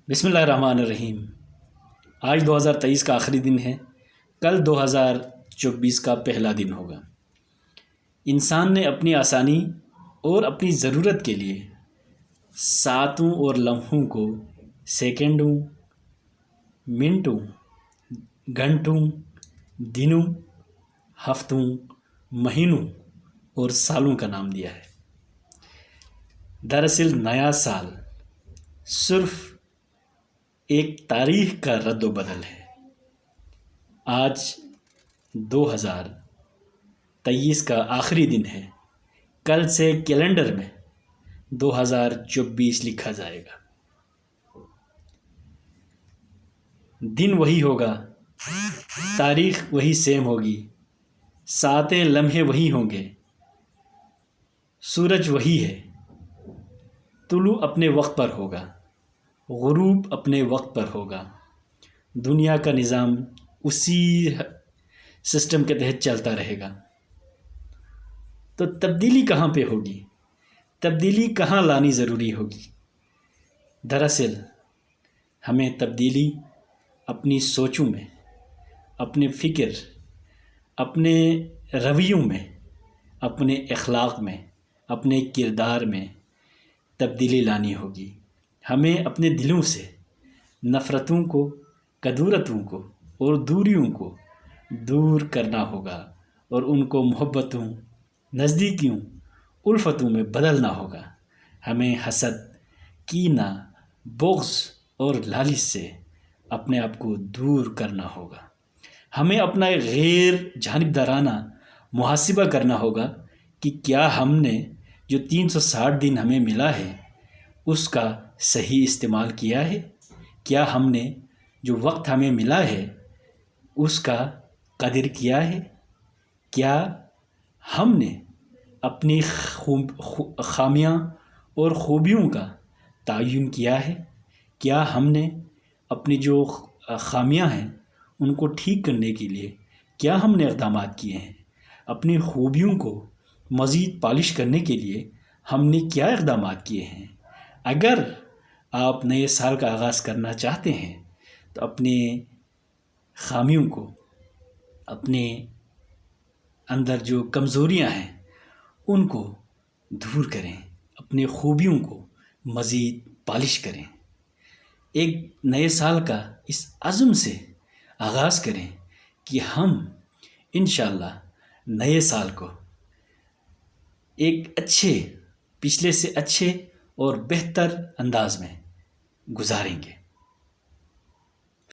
بسم اللہ الرحمن الرحیم۔ آج 2023 کا آخری دن ہے، کل 2024 کا پہلا دن ہوگا۔ انسان نے اپنی آسانی اور اپنی ضرورت کے لیے ساعتوں اور لمحوں کو سیکنڈوں، منٹوں، گھنٹوں، دنوں، ہفتوں، مہینوں اور سالوں کا نام دیا ہے۔ دراصل نیا سال صرف ایک تاریخ کا رد و بدل ہے۔ آج 2023 کا آخری دن ہے، کل سے کیلنڈر میں 2024 لکھا جائے گا۔ دن وہی ہوگا، تاریخ وہی سیم ہوگی، ساعتیں لمحے وہی ہوں گے، سورج وہی ہے، طلوع اپنے وقت پر ہوگا، غروب اپنے وقت پر ہوگا، دنیا کا نظام اسی سسٹم کے تحت چلتا رہے گا۔ تو تبدیلی کہاں پہ ہوگی؟ تبدیلی کہاں لانی ضروری ہوگی؟ دراصل ہمیں تبدیلی اپنی سوچوں میں، اپنے فکر، اپنے رویوں میں، اپنے اخلاق میں، اپنے کردار میں تبدیلی لانی ہوگی۔ ہمیں اپنے دلوں سے نفرتوں کو، کدورتوں کو اور دوریوں کو دور کرنا ہوگا اور ان کو محبتوں، نزدیکیوں، الفتوں میں بدلنا ہوگا۔ ہمیں حسد، کینہ، بغض اور لالچ سے اپنے آپ کو دور کرنا ہوگا۔ ہمیں اپنا غیر جانبدارانہ محاسبہ کرنا ہوگا کہ کیا ہم نے جو 360 دن ہمیں ملا ہے اس کا صحیح استعمال کیا ہے؟ کیا ہم نے جو وقت ہمیں ملا ہے اس کا قدر کیا ہے؟ کیا ہم نے اپنی خامیاں اور خوبیوں کا تعین کیا ہے؟ کیا ہم نے اپنی جو خامیاں ہیں ان کو ٹھیک کرنے کے لیے کیا ہم نے اقدامات کیے ہیں؟ اپنی خوبیوں کو مزید پالش کرنے کے لیے ہم نے کیا اقدامات کیے ہیں؟ اگر آپ نئے سال کا آغاز کرنا چاہتے ہیں تو اپنے خامیوں کو، اپنے اندر جو کمزوریاں ہیں ان کو دور کریں، اپنے خوبیوں کو مزید پالش کریں۔ ایک نئے سال کا اس عزم سے آغاز کریں کہ ہم انشاءاللہ نئے سال کو ایک پچھلے سے اچھے اور بہتر انداز میں گزاریں گے۔